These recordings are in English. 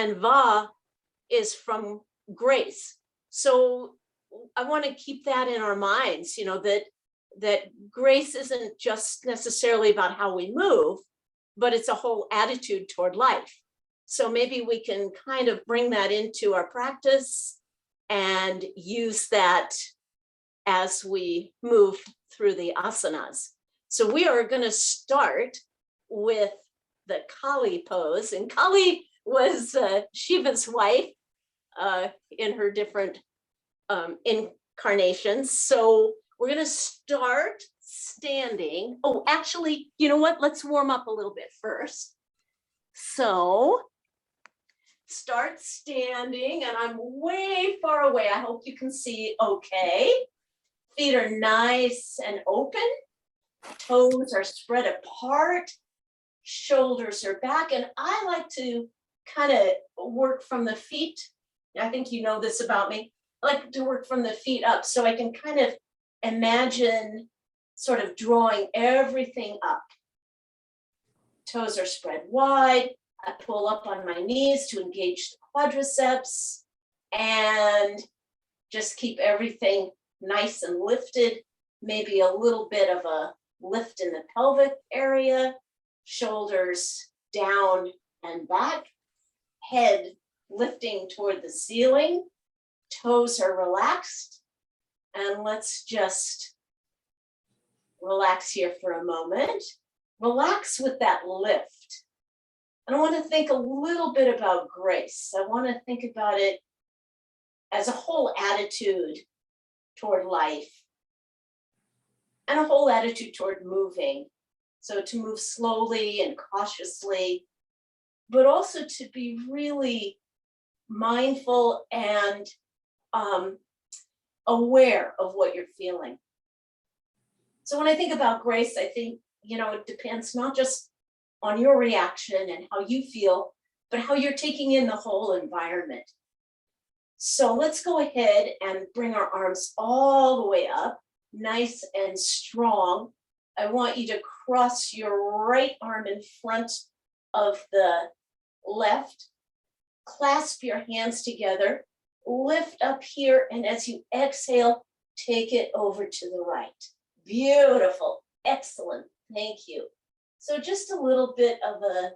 and va is from grace. So I want to keep that in our minds, that grace isn't just necessarily about how we move, but it's a whole attitude toward life. So maybe we can kind of bring that into our practice and use that as we move through the asanas. So we are going to start with the Kali pose. And Kali was Shiva's wife in her different incarnations. So we're going to start standing. Oh, actually, you know what? Let's warm up a little bit first. So start standing, and I'm way far away. I hope you can see okay. Feet are nice and open. Toes are spread apart. Shoulders are back. And I like to kind of work from the feet. I think you know this about me. I like to work from the feet up so I can kind of imagine sort of drawing everything up. Toes are spread wide. I pull up on my knees to engage the quadriceps and just keep everything nice and lifted. Maybe a little bit of a lift in the pelvic area, shoulders down and back, head lifting toward the ceiling, toes are relaxed. And let's just relax here for a moment. Relax with that lift. And I want to think a little bit about grace. I want to think about it as a whole attitude toward life and a whole attitude toward moving. So to move slowly and cautiously, but also to be really mindful and aware of what you're feeling. So when I think about grace, I think, it depends not just on your reaction and how you feel, but how you're taking in the whole environment. So let's go ahead and bring our arms all the way up, nice and strong. I want you to cross your right arm in front of the left, clasp your hands together, lift up here, and as you exhale, take it over to the right. Beautiful, excellent, thank you. So just a little bit of a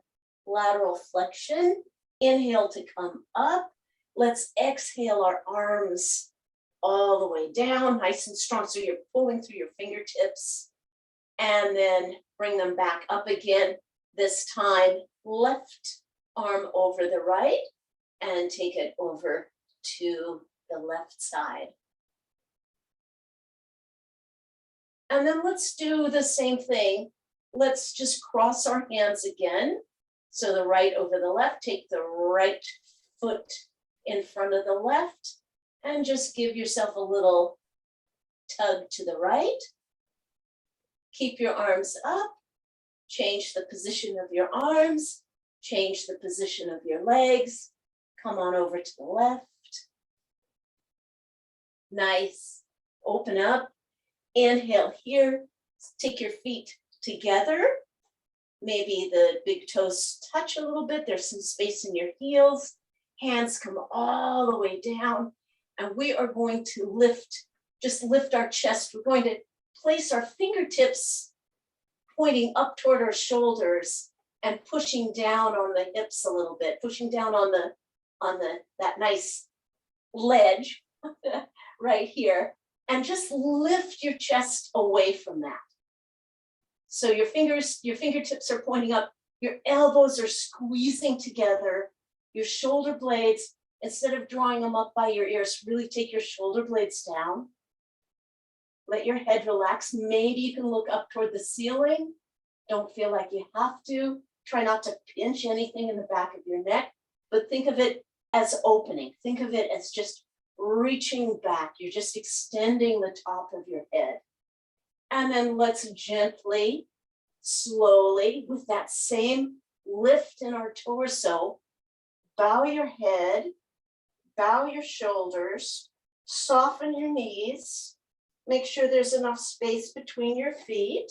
lateral flexion. Inhale to come up. Let's exhale our arms all the way down, nice and strong. So you're pulling through your fingertips and then bring them back up again. This time, left arm over the right and take it over to the left side. And then let's do the same thing. Let's just cross our hands again. So the right over the left, take the right foot in front of the left and just give yourself a little tug to the right. Keep your arms up, change the position of your arms, change the position of your legs, come on over to the left. Nice, open up, inhale here, take your feet together. Maybe the big toes touch a little bit, there's some space in your heels, hands come all the way down, and we are going to just lift our chest. We're going to place our fingertips pointing up toward our shoulders and pushing down on the hips a little bit, pushing down on that nice ledge right here, and just lift your chest away from that. So your fingertips are pointing up, your elbows are squeezing together, your shoulder blades, instead of drawing them up by your ears, really take your shoulder blades down. Let your head relax. Maybe you can look up toward the ceiling. Don't feel like you have to. Try not to pinch anything in the back of your neck, but think of it as opening. Think of it as just reaching back. You're just extending the top of your head. And then let's gently, slowly, with that same lift in our torso, bow your head, bow your shoulders, soften your knees, make sure there's enough space between your feet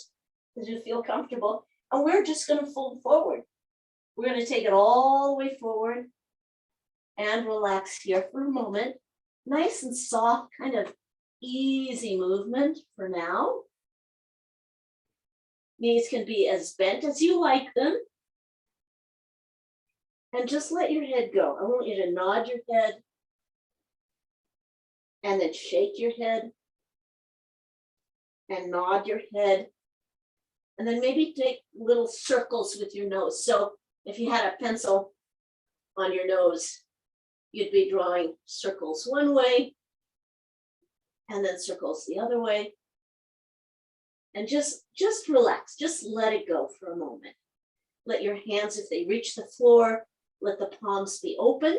that you feel comfortable. And we're just going to fold forward. We're going to take it all the way forward And relax here for a moment. Nice and soft, kind of easy movement for now. Knees can be as bent as you like them. And just let your head go. I want you to nod your head and then shake your head and nod your head. And then maybe take little circles with your nose. So if you had a pencil on your nose, you'd be drawing circles one way and then circles the other way. And just relax, just let it go for a moment. Let your hands, if they reach the floor, let the palms be open.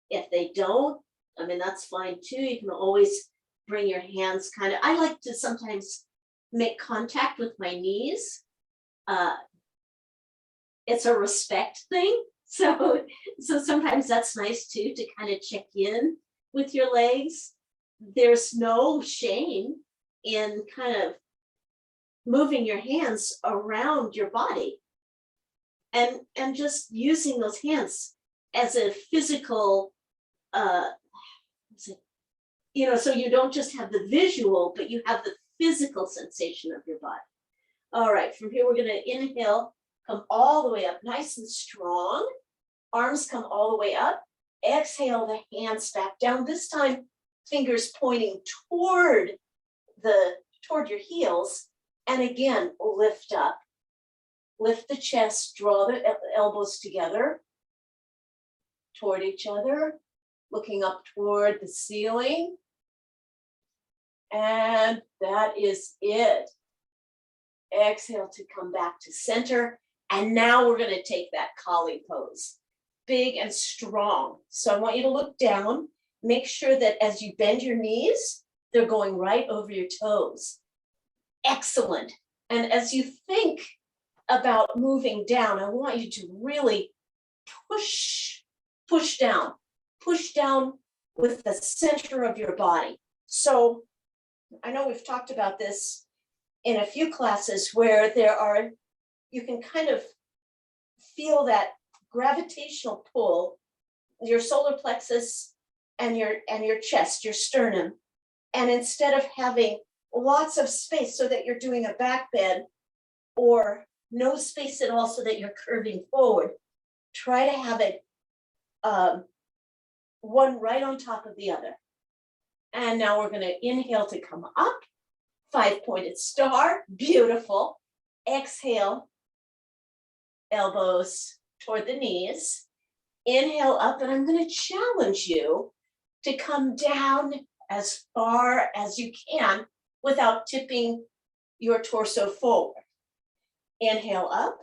If they don't, I mean, that's fine too. You can always bring your hands kind of, I like to sometimes make contact with my knees. It's a respect thing. So sometimes that's nice too, to kind of check in with your legs. There's no shame in kind of moving your hands around your body and just using those hands as a physical, so you don't just have the visual, but you have the physical sensation of your body. All right, from here, we're gonna inhale, come all the way up, nice and strong. Arms come all the way up. Exhale the hands back down. This time, fingers pointing toward your heels. And again, lift up. Lift the chest, draw the elbows together toward each other, looking up toward the ceiling. And that is it. Exhale to come back to center. And now we're going to take that Kali pose. Big and strong. So I want you to look down. Make sure that as you bend your knees, they're going right over your toes. Excellent. And as you think about moving down, I want you to really push down with the center of your body. So I know we've talked about this in a few classes where you can kind of feel that gravitational pull, your solar plexus and your chest, your sternum. And instead of having lots of space so that you're doing a back bend or no space at all so that you're curving forward, try to have it one right on top of the other. And now we're going to inhale to come up, 5-pointed star, beautiful. Exhale, elbows toward the knees. Inhale up, and I'm going to challenge you to come down as far as you can without tipping your torso forward. Inhale up.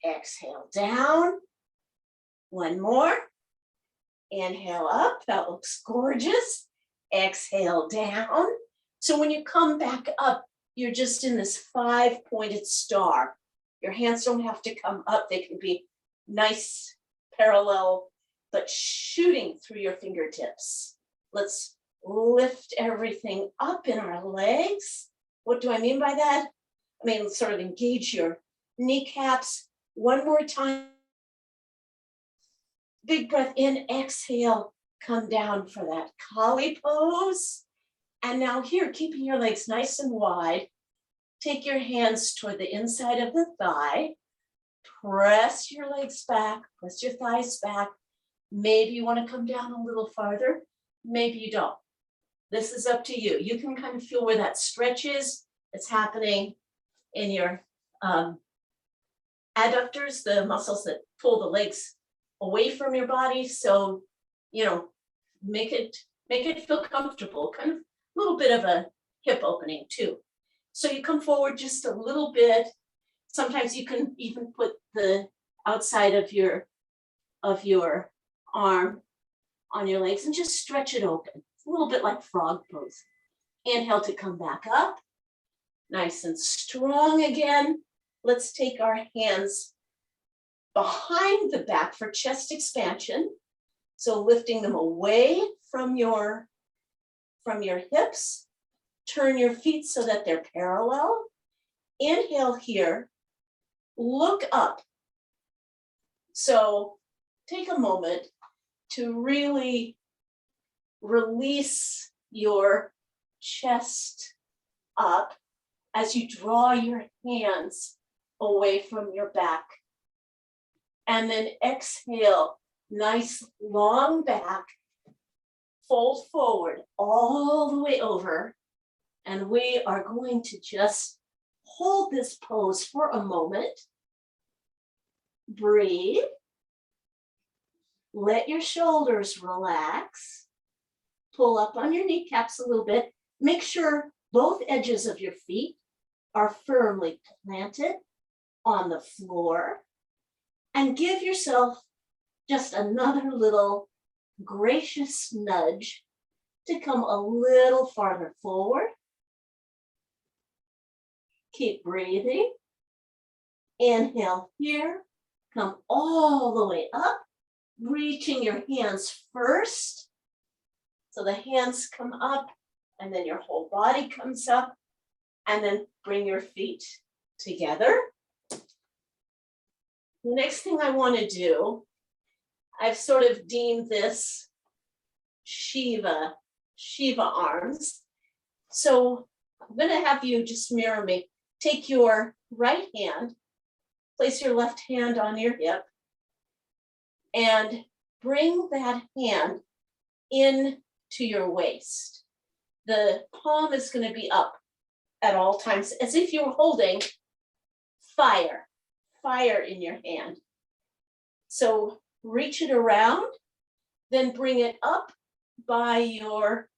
Exhale down. One more. Inhale up. That looks gorgeous. Exhale down. So when you come back up, you're just in this 5-pointed star. Your hands don't have to come up. They can be nice, parallel, but shooting through your fingertips. Let's lift everything up in our legs. What do I mean by that? I mean, sort of engage your kneecaps. One more time. Big breath in, exhale, come down for that Kali pose. And now here, keeping your legs nice and wide, take your hands toward the inside of the thigh. Press your legs back, press your thighs back. Maybe you want to come down a little farther. Maybe you don't. This is up to you. You can kind of feel where that stretch is. It's happening in your adductors, the muscles that pull the legs away from your body. So, make it feel comfortable, kind of a little bit of a hip opening too. So you come forward just a little bit. Sometimes you can even put the outside of your arm on your legs and just stretch it open. It's a little bit like frog pose. Inhale to come back up. Nice and strong again. Let's take our hands behind the back for chest expansion. So lifting them away from your hips. Turn your feet so that they're parallel. Inhale here. Look up. So take a moment to really release your chest up as you draw your hands away from your back. And then exhale, nice long back, fold forward all the way over. And we are going to just hold this pose for a moment. Breathe. Let your shoulders relax. Pull up on your kneecaps a little bit. Make sure both edges of your feet are firmly planted on the floor. And give yourself just another little gracious nudge to come a little farther forward. Keep breathing. Inhale here. Come all the way up, reaching your hands first. So the hands come up, and then your whole body comes up, and then bring your feet together. The next thing I want to do, I've sort of deemed this Shiva arms. So I'm going to have you just mirror me. Take your right hand, place your left hand on your hip, and bring that hand in to your waist. The palm is going to be up at all times, as if you were holding fire in your hand. So reach it around, then bring it up by your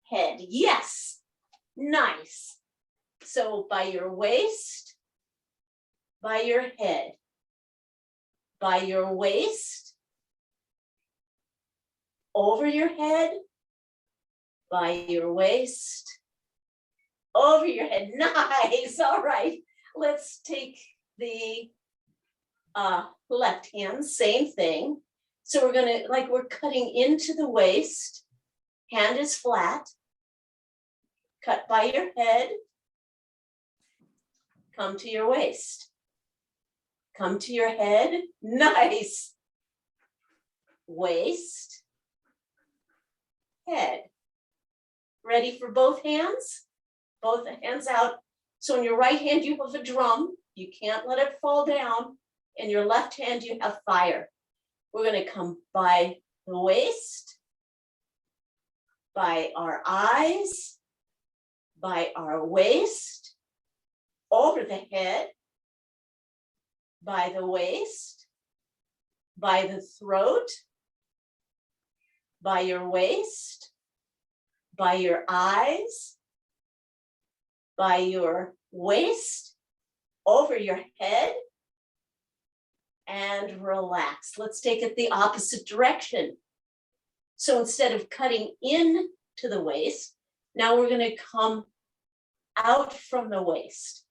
head. Yes, nice. So by your waist, by your head, by your waist, over your head, by your waist, over your head. Nice. All right. Let's take the left hand, same thing. So we're going to, like we're cutting into the waist. Hand is flat. Cut by your head. Come to your waist. Come to your head. Nice. Waist. Head. Ready for both hands? Both hands out. So in your right hand, you have a drum. You can't let it fall down. In your left hand, you have fire. We're going to come by the waist, by our eyes, by our waist, over the head, by the waist, by the throat, by your waist, by your eyes, by your waist, over your head, and relax. Let's take it the opposite direction. So instead of cutting in to the waist, now we're going to come out from the waist.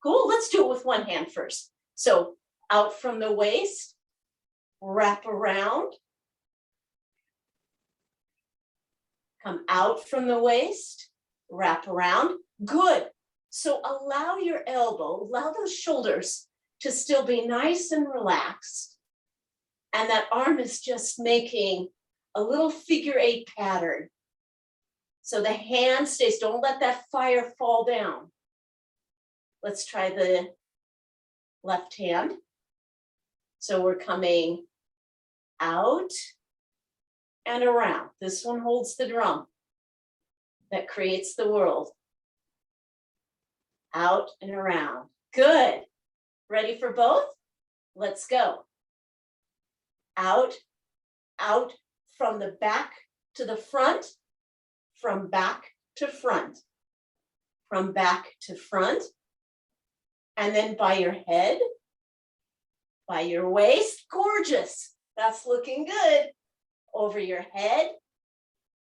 Cool, let's do it with one hand first. So out from the waist, wrap around, come out from the waist, wrap around. Good. So allow your elbow, allow those shoulders to still be nice and relaxed. And that arm is just making a little figure 8 pattern. So the hand stays, don't let that fire fall down. Let's try the left hand. So we're coming out and around. This one holds the drum that creates the world. Out and around. Good. Ready for both? Let's go. Out, out from the back to the front, from back to front, from back to front, and then by your head, by your waist. Gorgeous. That's looking good. Over your head,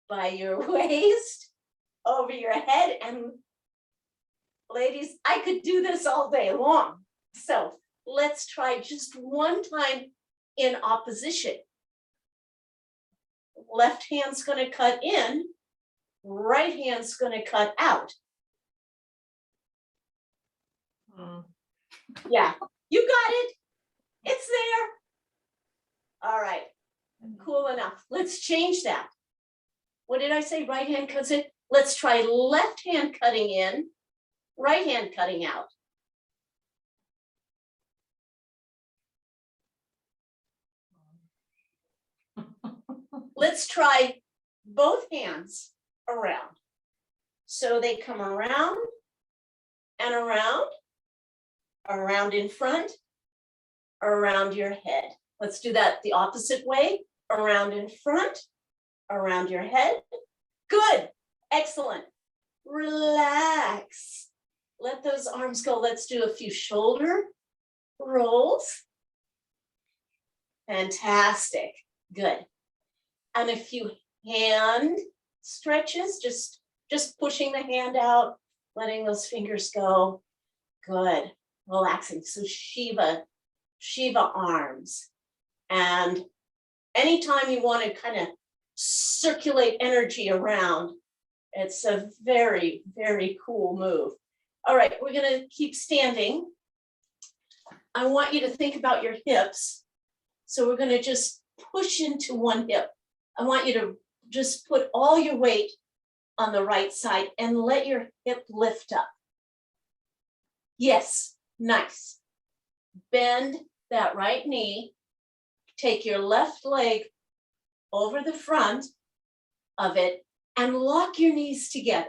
by your waist, over your head. And ladies, I could do this all day long. So let's try just one time in opposition. Left hand's going to cut in, right hand's going to cut out. Yeah, you got it. It's there. Cool enough. Let's change that. What did I say? Right hand cuts in. Let's try left hand cutting in, right hand cutting out. Let's try both hands around. So they come around and around in front, around your head. Let's do that the opposite way. Around in front, around your head. Good. Excellent. Relax. Let those arms go. Let's do a few shoulder rolls. Fantastic. Good. And a few hand stretches, just pushing the hand out, letting those fingers go. Good. Relaxing. So Shiva arms. And anytime you want to kind of circulate energy around, it's a very, very cool move. All right, we're going to keep standing. I want you to think about your hips. So we're going to just push into one hip. I want you to just put all your weight on the right side and let your hip lift up. Yes, nice. Bend that right knee. Take your left leg over the front of it and lock your knees together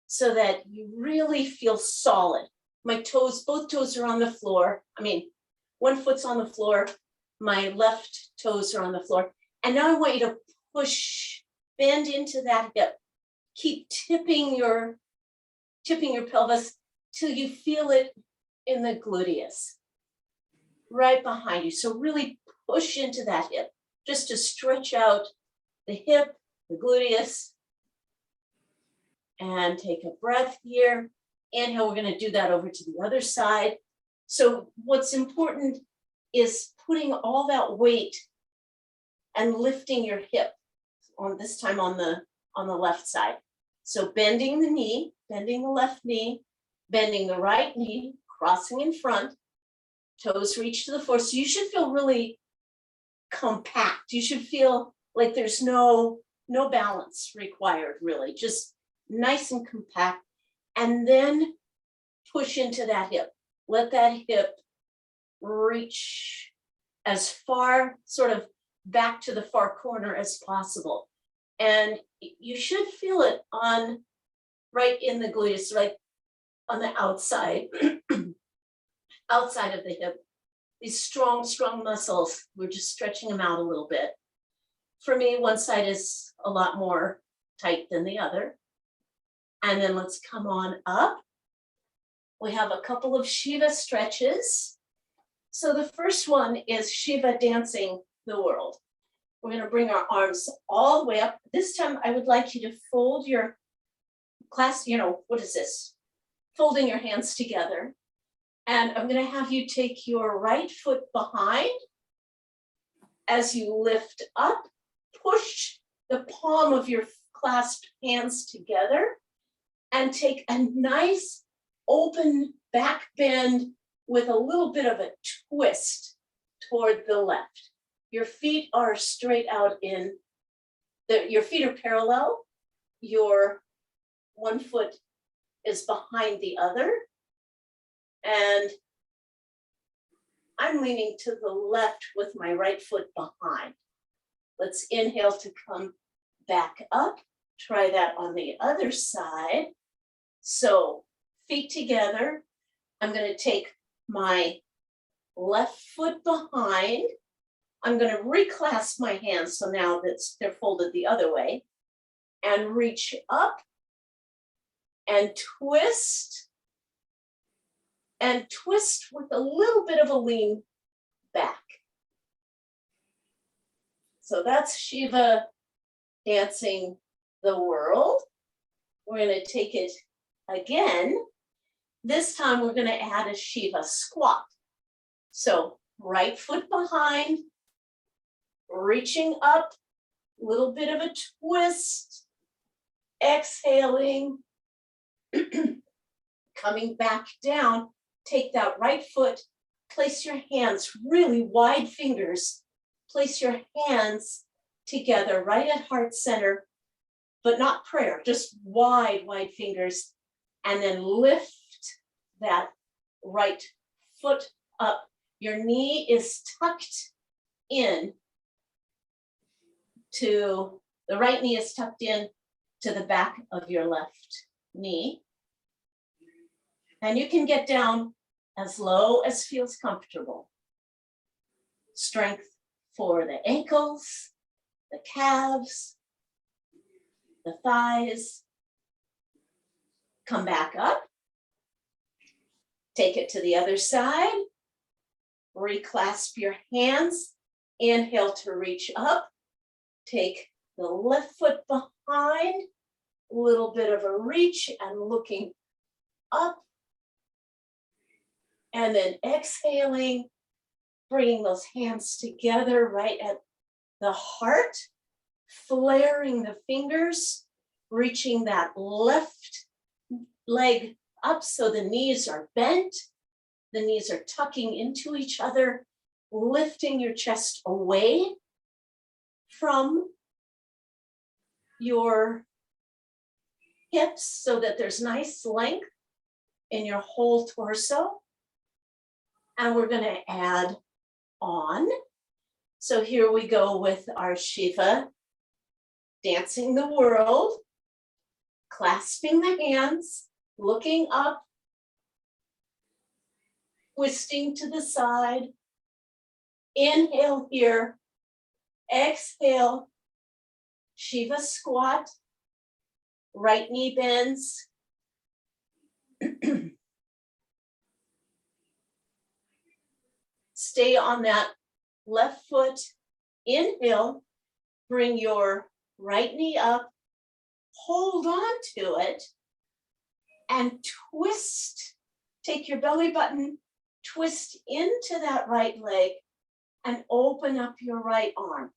so that you really feel solid. My toes, both toes are on the floor. I mean, one foot's on the floor. My left toes are on the floor. And now I want you to push, bend into that hip. Keep tipping your pelvis till you feel it in the gluteus, right behind you. So really push into that hip, just to stretch out the hip, the gluteus. And take a breath here. Inhale, we're going to do that over to the other side. So what's important is putting all that weight and lifting your hip on this time on the left side. So bending the knee, bending the left knee, bending the right knee, crossing in front, toes reach to the floor. So you should feel really compact. You should feel like there's no balance required, really, just nice and compact. And then push into that hip. Let that hip reach as far sort of back to the far corner as possible. And you should feel it on right in the gluteus, right on the outside, outside of the hip. These strong muscles, we're just stretching them out a little bit. For me, one side is a lot more tight than the other. And then let's come on up. We have a couple of Shiva stretches. So the first one is Shiva dancing the world. We're going to bring our arms all the way up. This time, I would like you to fold your what is this? Folding your hands together. And I'm going to have you take your right foot behind as you lift up. Push the palm of your clasped hands together and take a nice open back bend with a little bit of a twist toward the left. Your feet are straight out your feet are parallel. Your one foot is behind the other. And I'm leaning to the left with my right foot behind. Let's inhale to come back up. Try that on the other side. So feet together. I'm going to take my left foot behind. I'm going to reclasp my hands. So now they're folded the other way. And reach up and twist. And twist with a little bit of a lean back. So that's Shiva dancing the world. We're going to take it again. This time we're going to add a Shiva Squat. So right foot behind, reaching up, little bit of a twist, exhaling, coming back down. Take that right foot, place your hands, really wide fingers, place your hands together right at heart center, but not prayer, just wide, wide fingers. And then lift that right foot up. Your knee is tucked in to, the right knee is tucked in to the back of your left knee. And you can get down as low as feels comfortable. Strength for the ankles, the calves, the thighs. Come back up. Take it to the other side. Reclasp your hands. Inhale to reach up. Take the left foot behind. A little bit of a reach and looking up. And then exhaling, bringing those hands together right at the heart, flaring the fingers, reaching that left leg up so the knees are bent, the knees are tucking into each other, lifting your chest away from your hips so that there's nice length in your whole torso. And we're going to add on. So here we go with our Shiva, dancing the world, clasping the hands, looking up, twisting to the side. Inhale here, exhale, Shiva Squat, right knee bends. Stay on that left foot. Inhale, bring your right knee up, hold on to it, and twist. Take your belly button, twist into that right leg, and open up your right arm.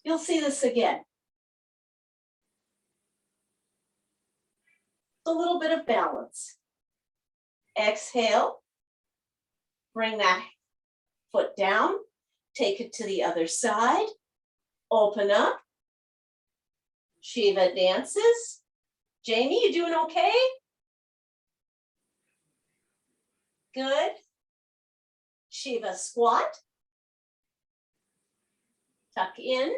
You'll see this again. A little bit of balance. Exhale. Bring that foot down, take it to the other side, open up. Shiva dances. Jamie, you doing okay? Good. Shiva Squat. Tuck in.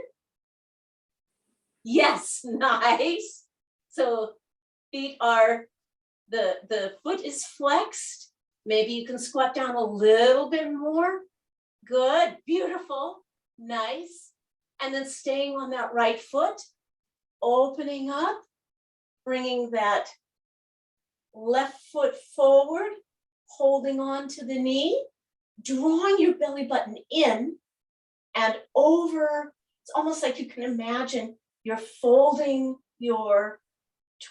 Yes, nice. So feet are, the foot is flexed. Maybe you can squat down a little bit more. Good, beautiful, nice. And then staying on that right foot, opening up, bringing that left foot forward, holding on to the knee, drawing your belly button in and over. It's almost like you can imagine you're folding your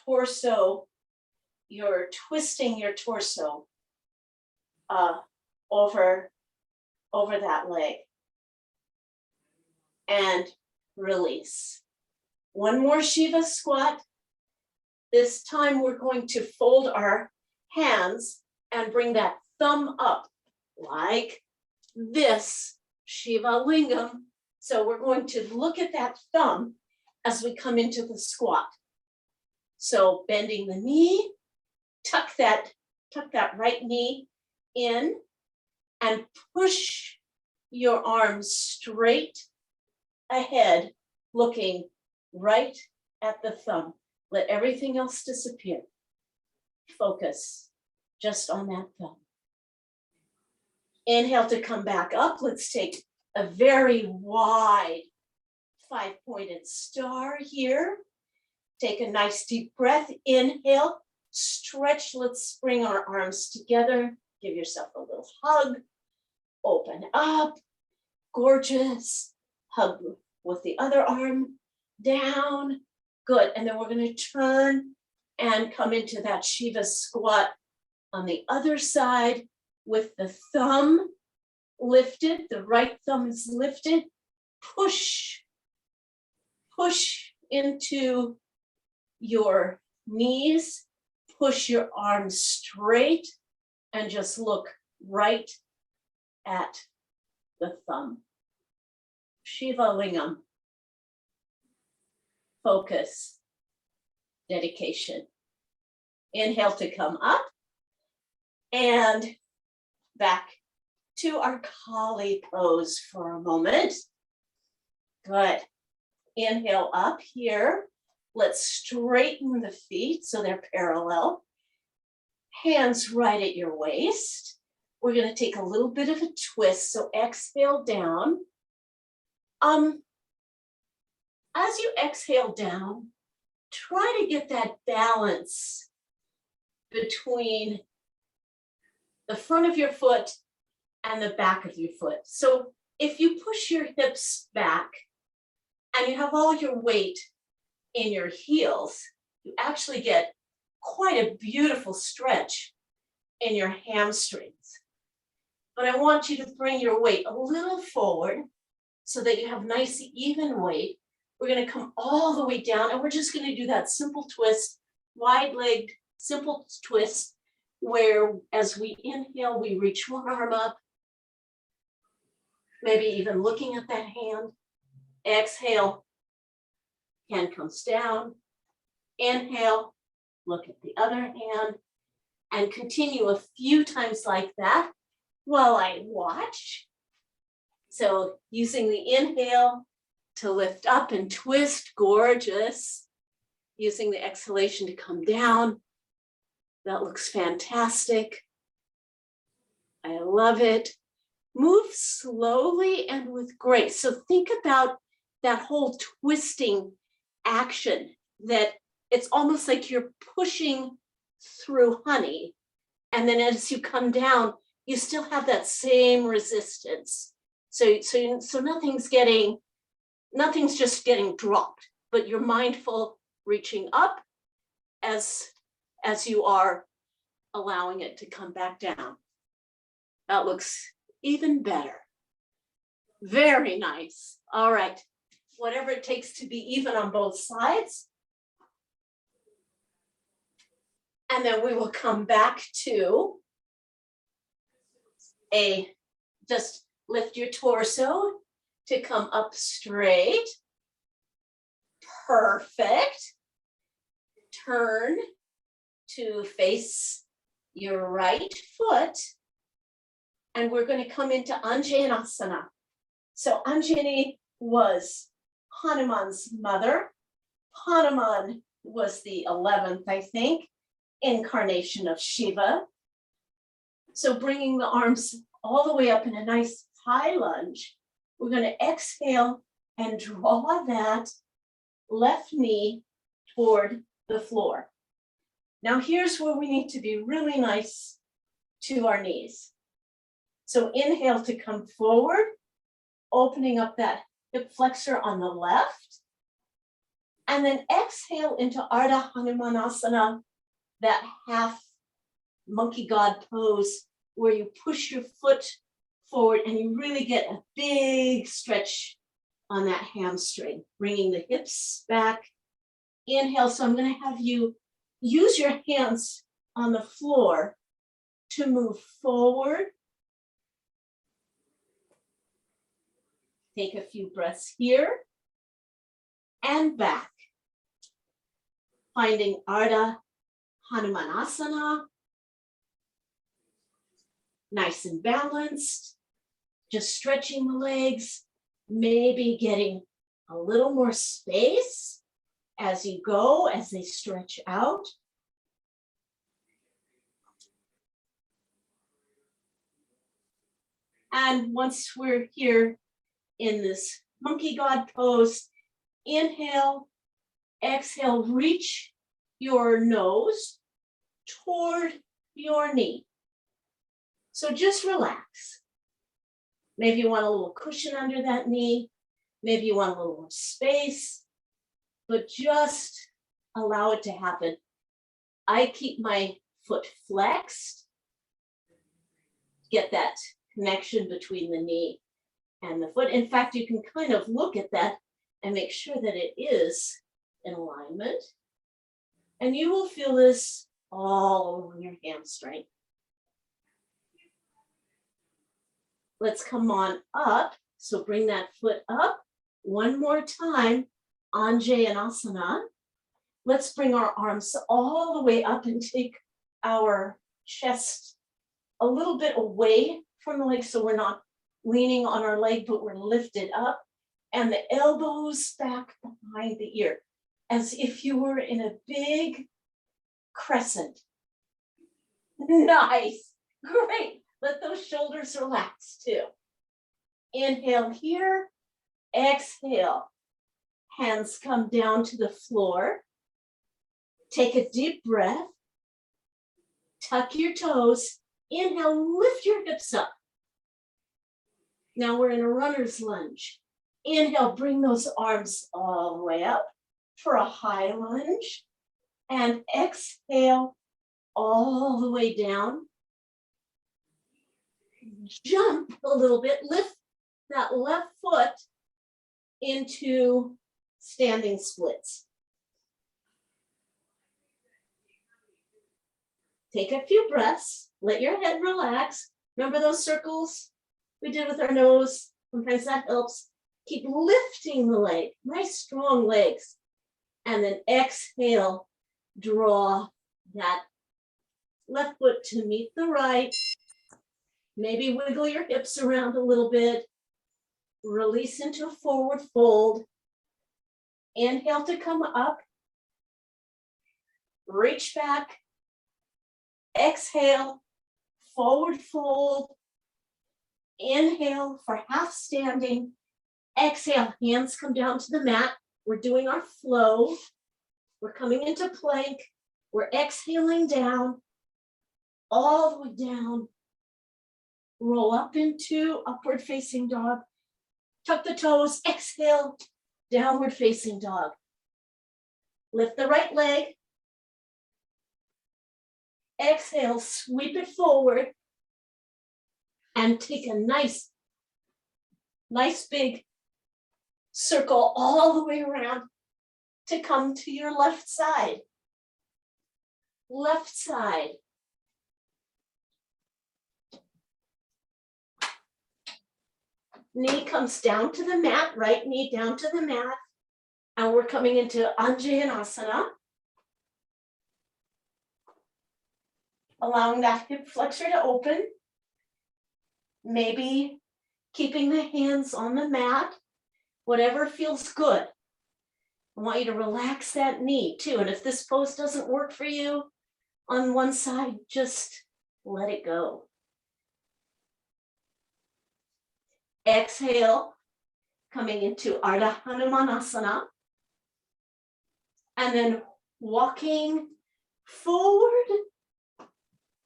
torso, you're twisting your torso over that leg. And release. One more Shiva Squat. This time we're going to fold our hands and bring that thumb up like this, Shiva Lingam. So we're going to look at that thumb as we come into the squat. So bending the knee, tuck that right knee in and push your arms straight ahead, looking right at the thumb. Let everything else disappear. Focus just on that thumb. Inhale to come back up. Let's take a very wide 5-pointed star here. Take a nice deep breath. Inhale, stretch. Let's bring our arms together. Give yourself a little hug. Open up. Gorgeous. Hug with the other arm down. Good. And then we're going to turn and come into that Shiva Squat on the other side with the thumb lifted. The right thumb is lifted. Push into your knees. Push your arms straight and just look right at the thumb. Shiva Lingam. Focus, dedication. Inhale to come up and back to our Kali pose for a moment. Good. Inhale up here. Let's straighten the feet so they're parallel. Hands right at your waist. We're going to take a little bit of a twist. So exhale down. As you exhale down, try to get that balance between the front of your foot and the back of your foot. So if you push your hips back and you have all your weight in your heels, you actually get quite a beautiful stretch in your hamstrings. But I want you to bring your weight a little forward so that you have nice even weight. We're going to come all the way down and we're just going to do that simple twist, wide-legged, simple twist, where as we inhale, we reach one arm up, maybe even looking at that hand. Exhale, hand comes down. Inhale, look at the other hand, and continue a few times like that while I watch. So using the inhale to lift up and twist, gorgeous. Using the exhalation to come down. That looks fantastic. I love it. Move slowly and with grace. So think about that whole twisting action, that it's almost like you're pushing through honey. And then as you come down, you still have that same resistance. So nothing's just getting dropped, but you're mindful reaching up as you are allowing it to come back down. That looks even better. Very nice. All right. Whatever it takes to be even on both sides. And then we will come back to just lift your torso to come up straight. Perfect. Turn to face your right foot. And we're going to come into Aramasian Asana. So Anjani was Hanuman's mother. Hanuman was the 11th, I think, incarnation of Shiva. So bringing the arms all the way up in a nice high lunge, we're going to exhale and draw that left knee toward the floor. Now here's where we need to be really nice to our knees. So inhale to come forward, opening up that hip flexor on the left, and then exhale into Ardha Hanumanasana, that half monkey god pose where you push your foot forward and you really get a big stretch on that hamstring, bringing the hips back. Inhale, so I'm going to have you use your hands on the floor to move forward. Take a few breaths here and back. Finding Ardha Hanumanasana. Nice and balanced. Just stretching the legs, maybe getting a little more space as you go, as they stretch out. And once we're here in this monkey god pose, inhale, exhale, reach your nose toward your knee. So just relax. Maybe you want a little cushion under that knee. Maybe you want a little more space, but just allow it to happen. I keep my foot flexed. Get that connection between the knee and the foot. In fact, you can kind of look at that and make sure that it is in alignment. And you will feel this all over your hamstring. Let's come on up. So bring that foot up one more time, Untitled Asana. Let's bring our arms all the way up and take our chest a little bit away from the leg so we're not leaning on our leg, but we're lifted up. And the elbows back behind the ear, as if you were in a big crescent. Nice, great. Let those shoulders relax too. Inhale here, exhale. Hands come down to the floor. Take a deep breath. Tuck your toes. Inhale, lift your hips up. Now we're in a runner's lunge. Inhale, bring those arms all the way up for a high lunge. And exhale all the way down. Jump a little bit, lift that left foot into standing splits. Take a few breaths, let your head relax. Remember those circles we did with our nose? Sometimes that helps. Keep lifting the leg, nice strong legs. And then exhale, draw that left foot to meet the right. Maybe wiggle your hips around a little bit. Release into a forward fold. Inhale to come up. Reach back. Exhale, forward fold. Inhale for half standing. Exhale, hands come down to the mat. We're doing our flow. We're coming into plank. We're exhaling down, all the way down. Roll up into upward facing dog. Tuck the toes, exhale, downward facing dog. Lift the right leg. Exhale, sweep it forward. And take a nice big circle all the way around to come to your left side. Left side. Knee comes down to the mat, right knee down to the mat. And we're coming into Untitled Asana. Allowing that hip flexor to open. Maybe keeping the hands on the mat, whatever feels good. I want you to relax that knee too. And if this pose doesn't work for you on one side, just let it go. Exhale, coming into Ardha Hanumanasana. And then walking forward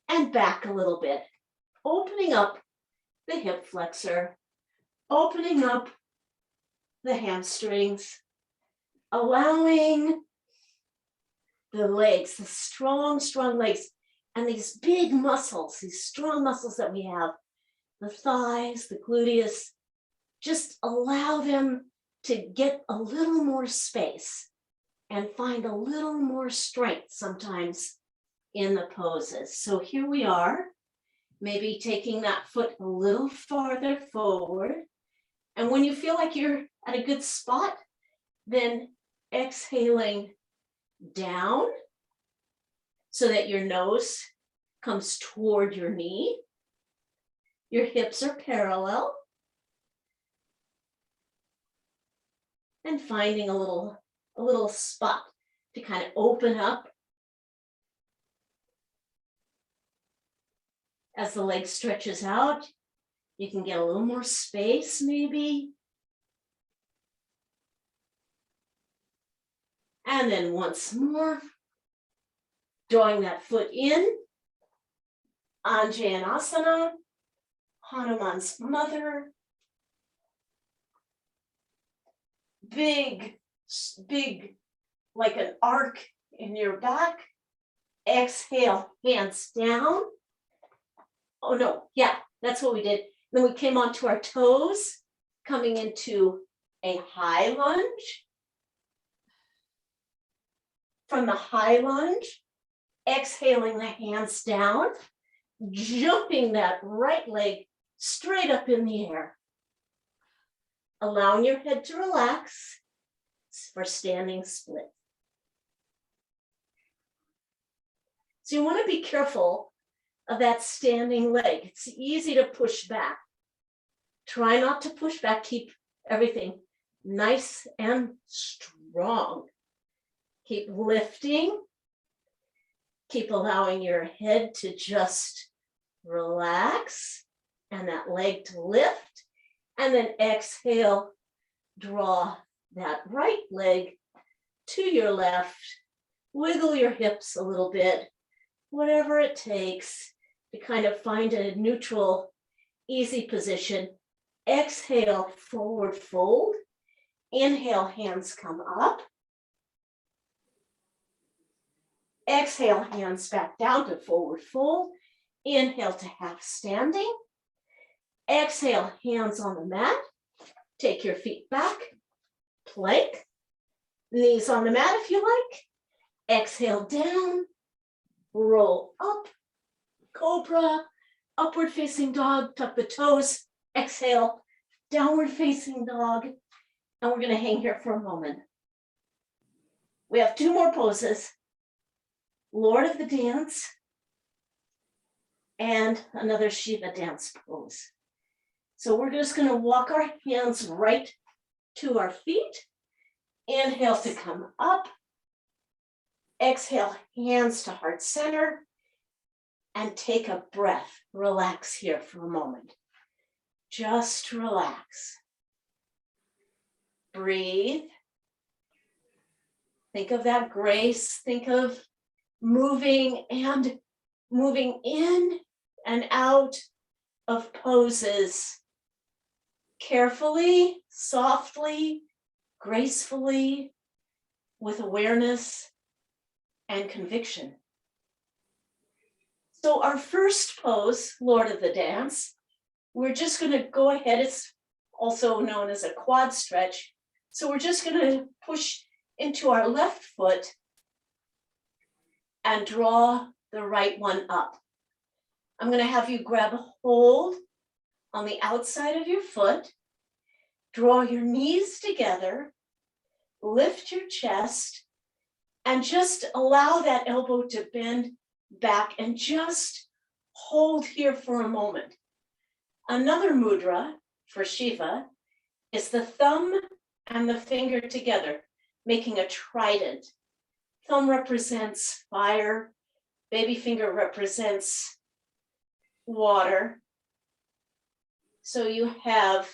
and back a little bit, opening up the hip flexor, opening up the hamstrings, allowing the legs, the strong legs, and these big muscles, these strong muscles that we have, the thighs, the gluteus, just allow them to get a little more space and find a little more strength sometimes in the poses. So here we are, maybe taking that foot a little farther forward. And when you feel like you're at a good spot, then exhaling down so that your nose comes toward your knee. Your hips are parallel. And finding a little spot to kind of open up as the leg stretches out. You can get a little more space maybe. And then once more, drawing that foot in, Aramasian Asana, Hanuman's mother. Big, like an arc in your back. Exhale, hands down. Oh no, yeah, that's what we did. Then we came onto our toes, coming into a high lunge. From the high lunge, exhaling the hands down, jumping that right leg straight up in the air. allowing your head to relax for standing split. So you want to be careful of that standing leg. It's easy to push back. Try not to push back. Keep everything nice and strong. Keep lifting. Keep allowing your head to just relax and that leg to lift. And then exhale, draw that right leg to your left. Wiggle your hips a little bit, whatever it takes to kind of find a neutral, easy position. Exhale, forward fold. Inhale, hands come up. Exhale, hands back down to forward fold. Inhale to half standing. Exhale, hands on the mat. Take your feet back. Plank. Knees on the mat if you like. Exhale down. Roll up. Cobra. Upward facing dog. Tuck the toes. Exhale. Downward facing dog. And we're going to hang here for a moment. We have two more poses. Lord of the Dance and another Shiva dance pose. So we're just going to walk our hands right to our feet. Inhale to come up. Exhale, hands to heart center. And take a breath. Relax here for a moment. Just relax. Breathe. Think of that grace. Think of moving in and out of poses carefully, softly, gracefully, with awareness and conviction. So our first pose, Lord of the Dance, we're just going to go ahead. It's also known as a quad stretch. So we're just going to push into our left foot and draw the right one up. I'm going to have you grab a hold on the outside of your foot, draw your knees together, lift your chest, and just allow that elbow to bend back and just hold here for a moment. Another mudra for Shiva is the thumb and the finger together, making a trident. Thumb represents fire, baby finger represents water. So you have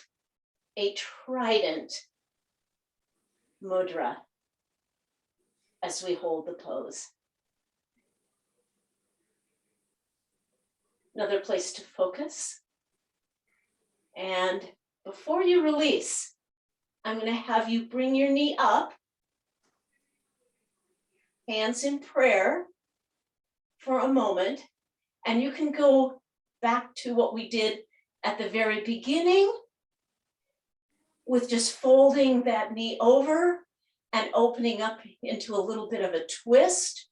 a trident mudra as we hold the pose. Another place to focus. And before you release, I'm going to have you bring your knee up, hands in prayer for a moment, and you can go back to what we did at the very beginning with just folding that knee over and opening up into a little bit of a twist,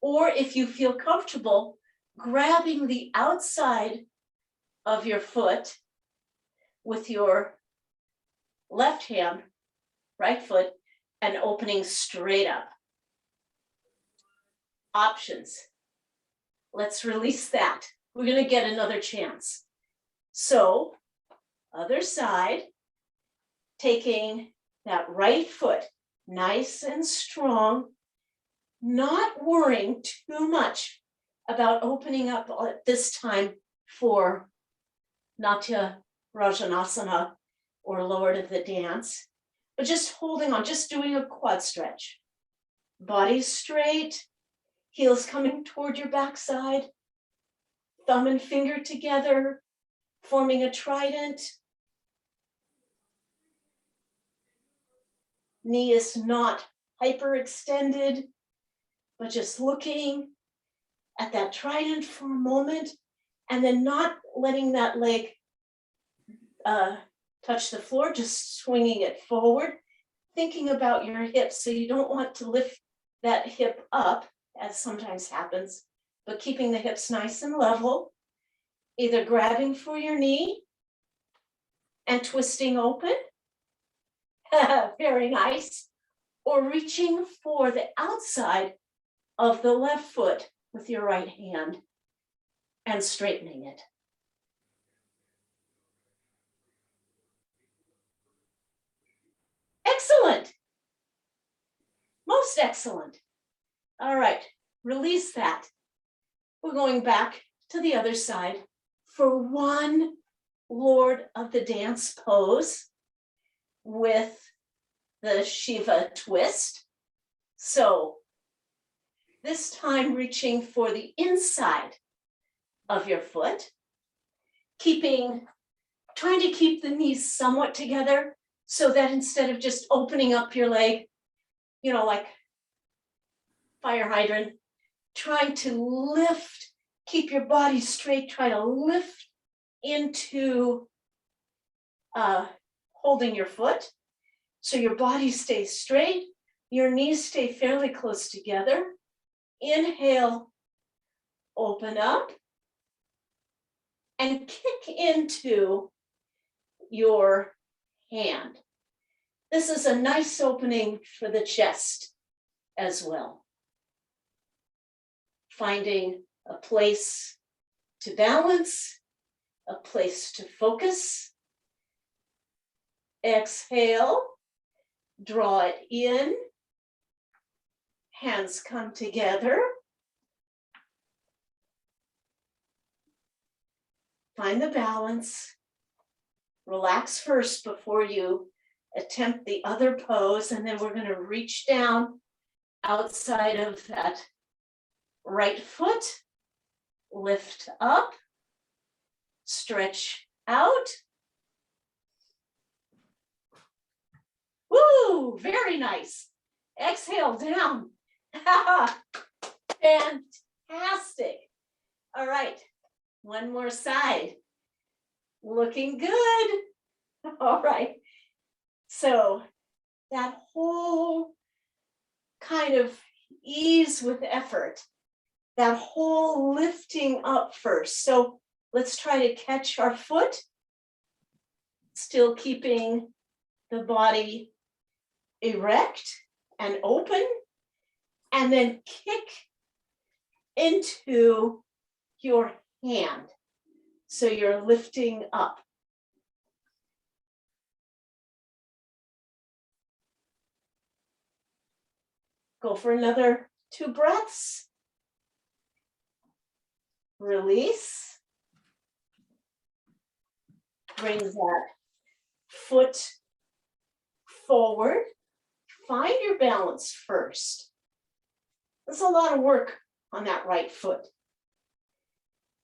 or if you feel comfortable, grabbing the outside of your foot with your left hand, right foot, and opening straight up. Options. Let's release that. We're going to get another chance. So, other side, taking that right foot nice and strong, not worrying too much about opening up at this time for Natya Rajanasana or Lord of the Dance, but just holding on, just doing a quad stretch. Body straight, heels coming toward your backside, thumb and finger together, forming a trident. Knee is not hyperextended, but just looking at that trident for a moment, and then not letting that leg touch the floor, just swinging it forward, thinking about your hips. So you don't want to lift that hip up, as sometimes happens, but keeping the hips nice and level, either grabbing for your knee and twisting open, Very nice. Or reaching for the outside of the left foot with your right hand and straightening it. Excellent. Most excellent. All right, release that. We're going back to the other side for one Lord of the Dance pose with the Shiva twist. So this time reaching for the inside of your foot, trying to keep the knees somewhat together so that instead of just opening up your leg, like fire hydrant, trying to lift, keep your body straight, try to lift into holding your foot. So your body stays straight, your knees stay fairly close together. Inhale, open up, and kick into your hand. This is a nice opening for the chest as well. Finding a place to balance, a place to focus. Exhale, draw it in, hands come together. Find the balance. Relax first before you attempt the other pose, and then we're going to reach down outside of that right foot, lift up, stretch out. Woo, very nice. Exhale down. Fantastic. All right, one more side. Looking good. All right. So that whole kind of ease with effort, that whole lifting up first. So let's try to catch our foot, still keeping the body erect and open, and then kick into your hand. So you're lifting up. Go for another 2 breaths. Release. Bring that foot forward. Find your balance first. There's a lot of work on that right foot.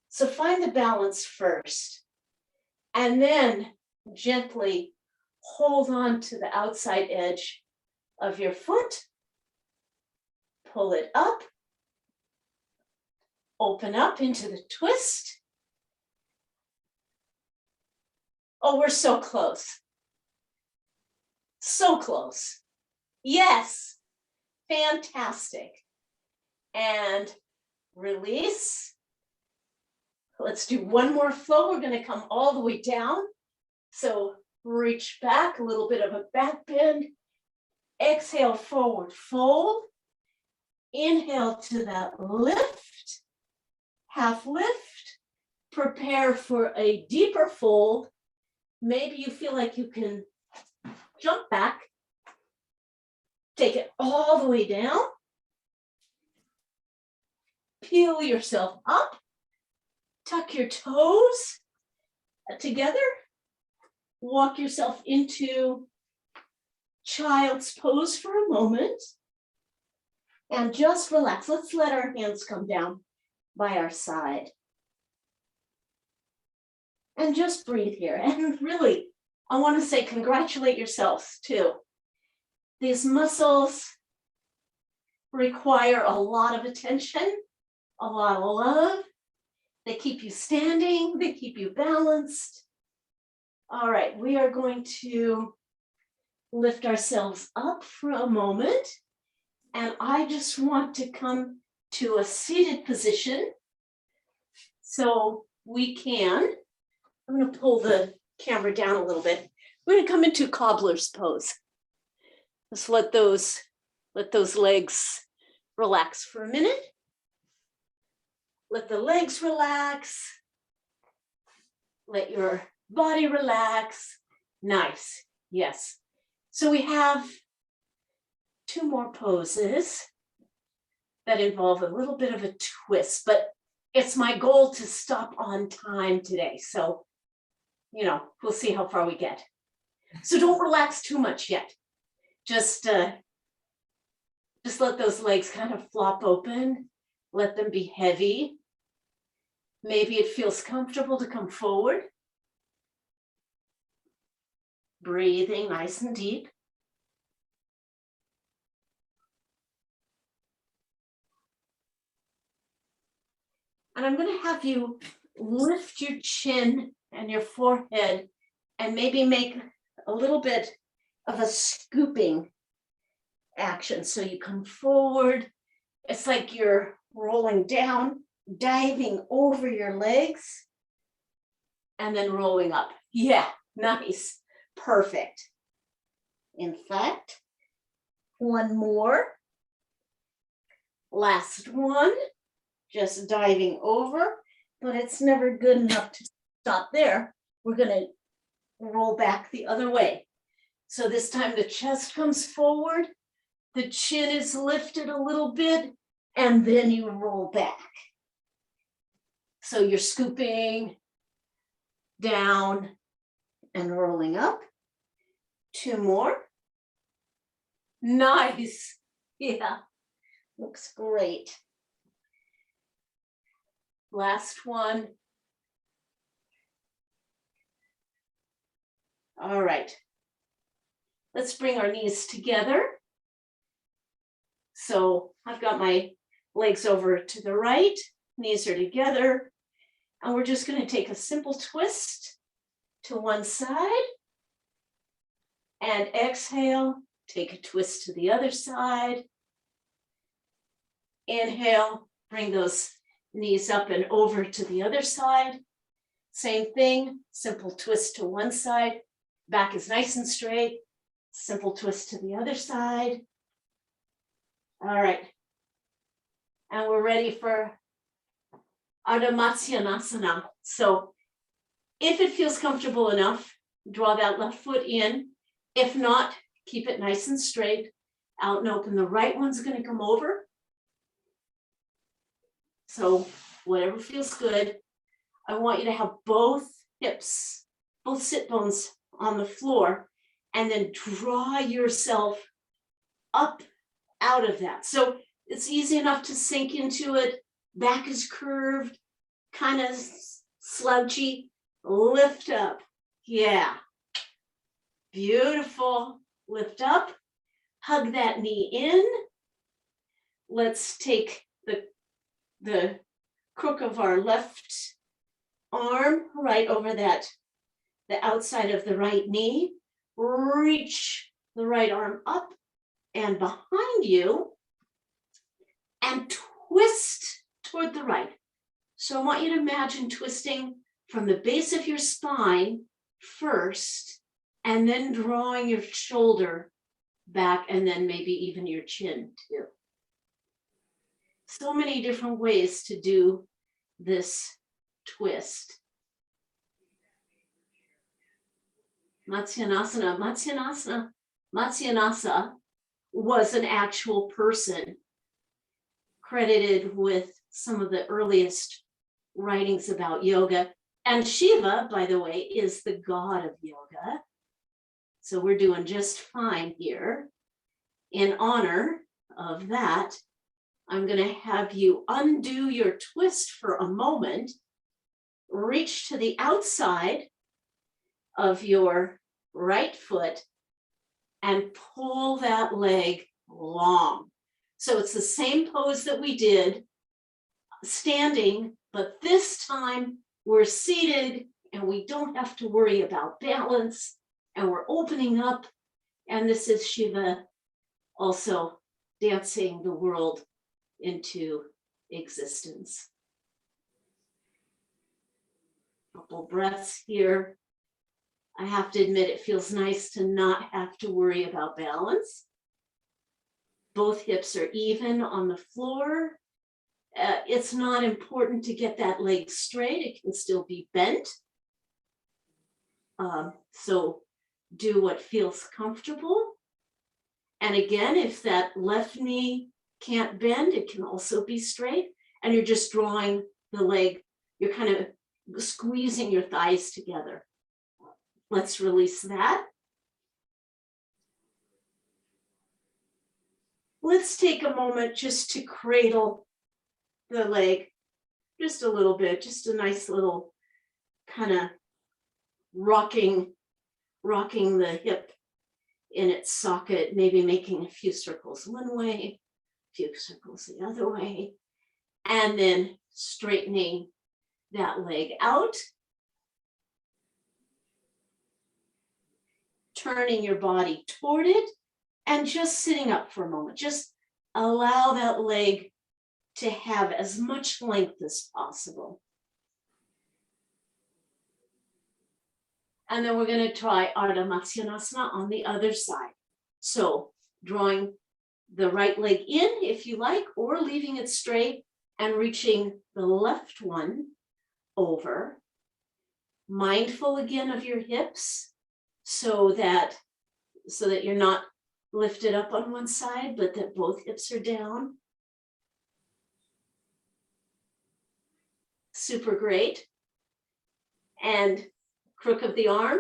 So find the balance first, and then gently hold on to the outside edge of your foot. Pull it up. Open up into the twist. Oh, we're so close. So close. Yes. Fantastic. And release. Let's do one more flow. We're going to come all the way down. So reach back, a little bit of a back bend. Exhale, forward fold. Inhale to that lift. Half lift. Prepare for a deeper fold. Maybe you feel like you can jump back. Take it all the way down. Peel yourself up. Tuck your toes together. Walk yourself into child's pose for a moment. And just relax. Let's let our hands come down by our side. And just breathe here. And really, I want to say congratulate yourselves too. These muscles require a lot of attention, a lot of love. They keep you standing, they keep you balanced. All right, we are going to lift ourselves up for a moment. And I just want to come to a seated position so we can, I'm going to pull the camera down a little bit. We're going to come into Cobbler's pose. Just let those legs relax for a minute. Let the legs relax. Let your body relax. Nice. Yes. So we have 2 more poses that involve a little bit of a twist, but it's my goal to stop on time today. So, we'll see how far we get. So don't relax too much yet. Just let those legs kind of flop open. Let them be heavy. Maybe it feels comfortable to come forward. Breathing nice and deep. And I'm going to have you lift your chin and your forehead and maybe make a little bit of a scooping action. So you come forward. It's like you're rolling down, diving over your legs, and then rolling up. Yeah, nice. Perfect. In fact, one more. Last one. Just diving over, but it's never good enough to stop there. We're going to roll back the other way. So this time the chest comes forward, the chin is lifted a little bit, and then you roll back. So you're scooping down and rolling up. 2 more. Nice. Yeah, looks great. Last one. All right. Let's bring our knees together. So I've got my legs over to the right, knees are together, and we're just going to take a simple twist to one side and exhale, take a twist to the other side. Inhale, bring those knees up and over to the other side. Same thing, simple twist to one side. Back is nice and straight. Simple twist to the other side. All right. And we're ready for Aramasian Asana. So if it feels comfortable enough, draw that left foot in. If not, keep it nice and straight. Out and open. The right one's going to come over. So whatever feels good. I want you to have both hips, both sit bones on the floor, and then draw yourself up out of that. So it's easy enough to sink into it. Back is curved, kind of slouchy. Lift up. Yeah. Beautiful. Lift up. Hug that knee in. Let's take the crook of our left arm right over the outside of the right knee. Reach the right arm up and behind you and twist toward the right. So I want you to imagine twisting from the base of your spine first, and then drawing your shoulder back, and then maybe even your chin too. So many different ways to do this twist. Matsyenasana was an actual person credited with some of the earliest writings about yoga. And Shiva, by the way, is the god of yoga. So we're doing just fine here. In honor of that, I'm going to have you undo your twist for a moment, reach to the outside of your right foot and pull that leg long. So it's the same pose that we did standing, but this time we're seated and we don't have to worry about balance, and we're opening up. And this is Shiva also dancing the world into existence. Couple breaths here. I have to admit, it feels nice to not have to worry about balance. both hips are even on the floor. It's not important to get that leg straight. It can still be bent. So do what feels comfortable. And again, if that left knee can't bend, it can also be straight. And you're just drawing the leg, you're kind of squeezing your thighs together. Let's release that. Let's take a moment just to cradle the leg just a little bit, just a nice little kind of rocking the hip in its socket, maybe making a few circles one way, a few circles the other way, and then straightening that leg out. Turning your body toward it and just sitting up for a moment. Just allow that leg to have as much length as possible. And then we're going to try Aramasian Asana on the other side. So drawing the right leg in if you like, or leaving it straight and reaching the left one over. Mindful again of your hips so that you're not lifted up on one side, but that both hips are down. Super great. And crook of the arm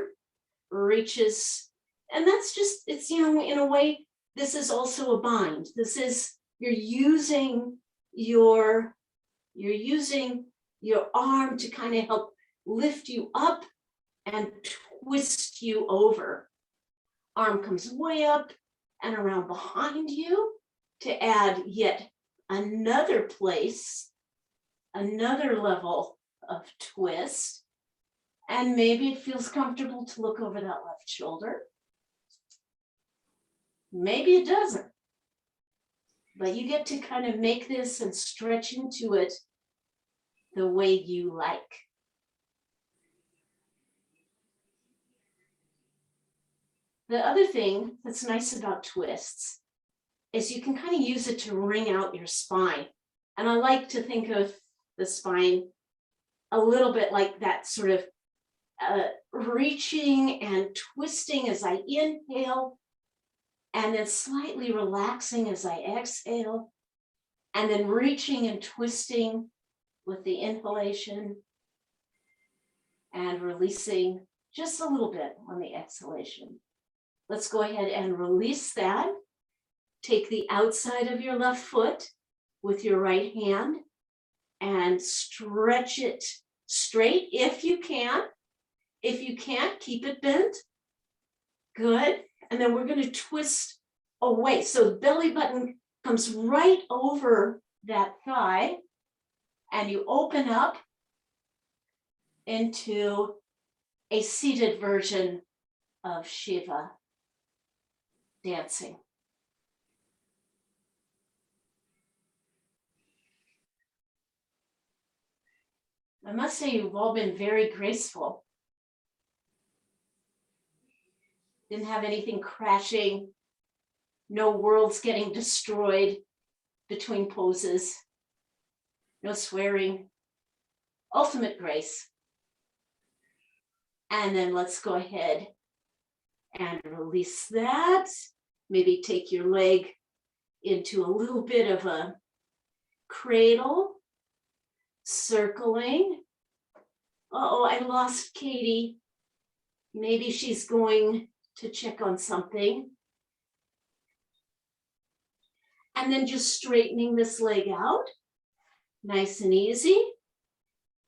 reaches, and that's just, it's, you know, in a way, this is also a bind. This is, you're using your arm to kind of help lift you up and twist you over. Arm comes way up and around behind you to add yet another place, another level of twist. And maybe it feels comfortable to look over that left shoulder. Maybe it doesn't. But you get to kind of make this and stretch into it the way you like. The other thing that's nice about twists is you can kind of use it to wring out your spine. And I like to think of the spine a little bit like that, sort of reaching and twisting as I inhale, and then slightly relaxing as I exhale, and then reaching and twisting with the inhalation and releasing just a little bit on the exhalation. Let's go ahead and release that. Take the outside of your left foot with your right hand and stretch it straight if you can. If you can't, keep it bent. Good. And then we're going to twist away. So the belly button comes right over that thigh, and you open up into a seated version of Shiva dancing. I must say you've all been very graceful. Didn't have anything crashing, no worlds getting destroyed between poses, no swearing, ultimate grace. And then let's go ahead and release that. Maybe take your leg into a little bit of a cradle, circling. Uh-oh, I lost Katie. Maybe she's going to check on something. And then just straightening this leg out, nice and easy.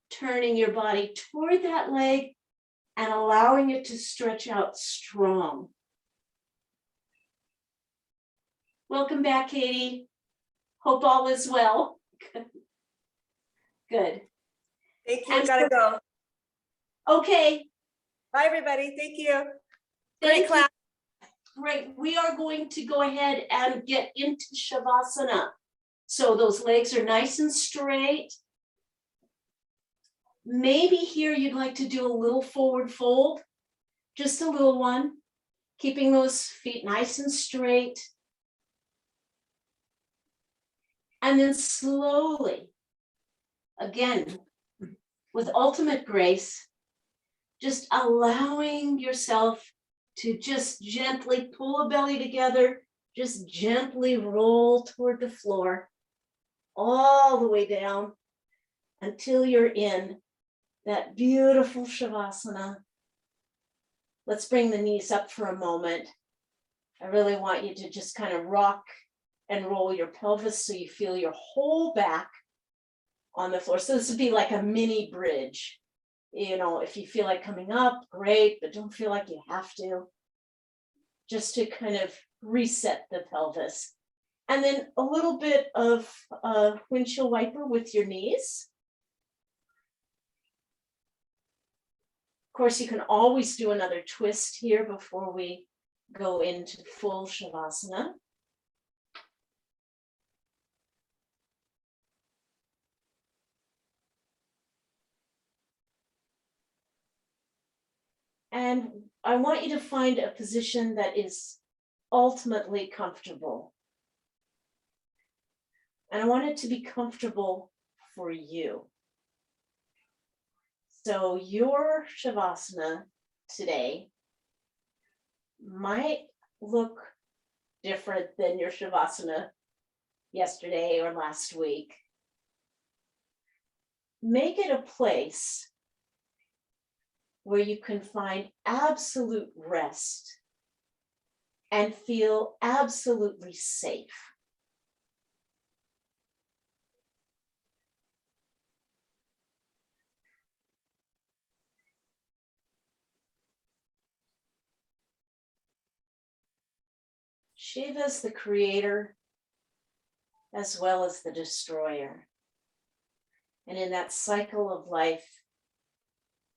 Turning your body toward that leg and allowing it to stretch out strong. Welcome back, Katie. Hope all is well. Good. Thank you. And gotta go. Okay. Bye, everybody. Thank you. Great class. Great. We are going to go ahead and get into Shavasana. So those legs are nice and straight. Maybe here you'd like to do a little forward fold, just a little one, keeping those feet nice and straight. And then slowly, again, with ultimate grace, just allowing yourself to just gently pull a belly together, just gently roll toward the floor, all the way down until you're in that beautiful Shavasana. Let's bring the knees up for a moment. I really want you to just kind of rock and roll your pelvis so you feel your whole back on the floor. So this would be like a mini bridge. You know, if you feel like coming up, great, but don't feel like you have to. Just to kind of reset the pelvis. And then a little bit of windshield wiper with your knees. Of course, you can always do another twist here before we go into full Shavasana. And I want you to find a position that is ultimately comfortable. And I want it to be comfortable for you. So your Shavasana today might look different than your Shavasana yesterday or last week. Make it a place where you can find absolute rest and feel absolutely safe. Shiva is the creator as well as the destroyer. And in that cycle of life,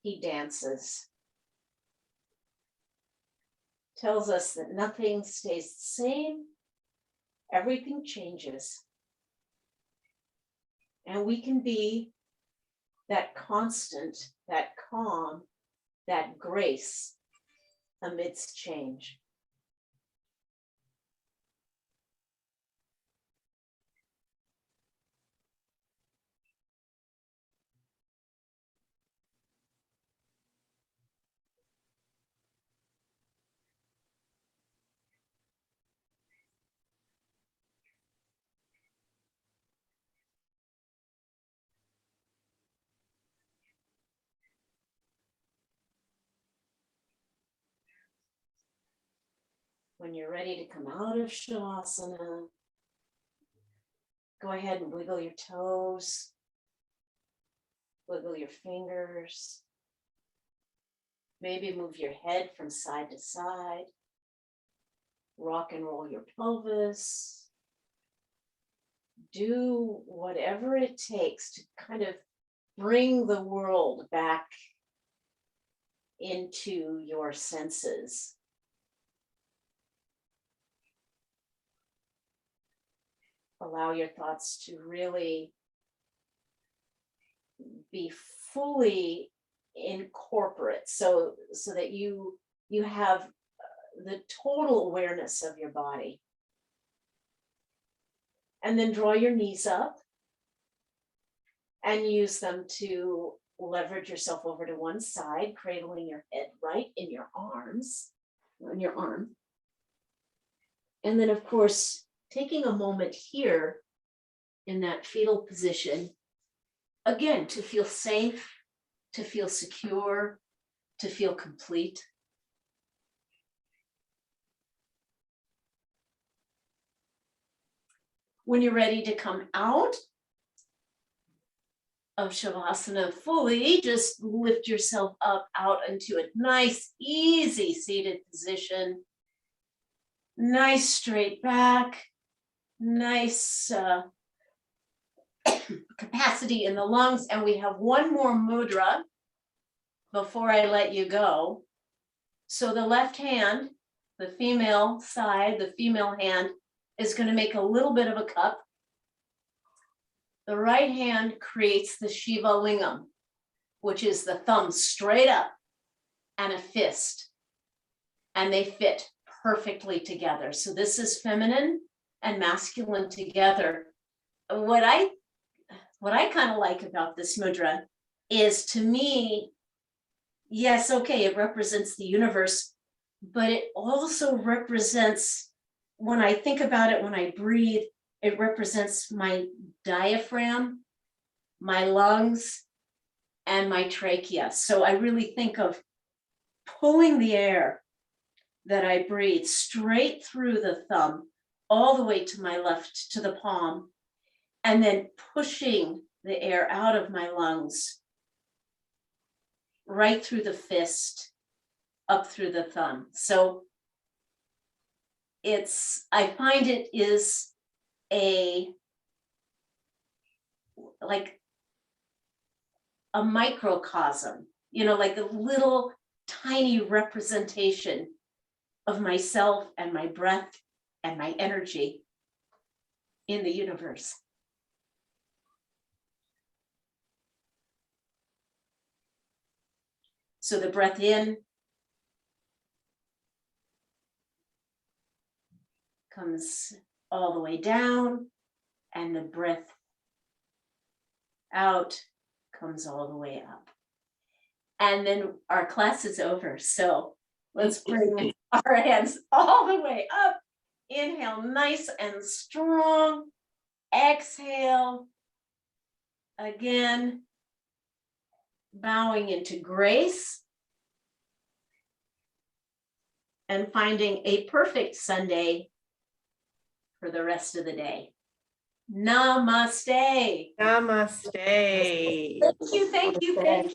he dances. Tells us that nothing stays the same, everything changes. And we can be that constant, that calm, that grace amidst change. When you're ready to come out of Shavasana, go ahead and wiggle your toes, wiggle your fingers, maybe move your head from side to side, rock and roll your pelvis. Do whatever it takes to kind of bring the world back into your senses. Allow your thoughts to really be fully incorporate so that you have the total awareness of your body. And then draw your knees up and use them to leverage yourself over to one side, cradling your head right in your arms, on your arm. And then, of course, taking a moment here in that fetal position, again, to feel safe, to feel secure, to feel complete. When you're ready to come out of Shavasana fully, just lift yourself up out into a nice, easy seated position. Nice straight back, nice capacity in the lungs. And we have one more mudra before I let you go. So the left hand, the female side, the female hand is going to make a little bit of a cup. The right hand creates the Shiva Lingam, which is the thumb straight up and a fist. And they fit perfectly together. So this is feminine and masculine together, what I kind of like about this mudra is, to me, yes, okay, it represents the universe, but it also represents, when I think about it, when I breathe, it represents my diaphragm, my lungs, and my trachea. So I really think of pulling the air that I breathe straight through the thumb, all the way to my left, to the palm, and then pushing the air out of my lungs, right through the fist, up through the thumb. So I find it is like a microcosm, like a little tiny representation of myself and my breath and my energy in the universe. So the breath in comes all the way down, and the breath out comes all the way up. And then our class is over. So let's bring our hands all the way up. Inhale, nice and strong. Exhale. Again, bowing into grace and finding a perfect Sunday for the rest of the day. Namaste. Namaste. Thank you, thank you, thank you.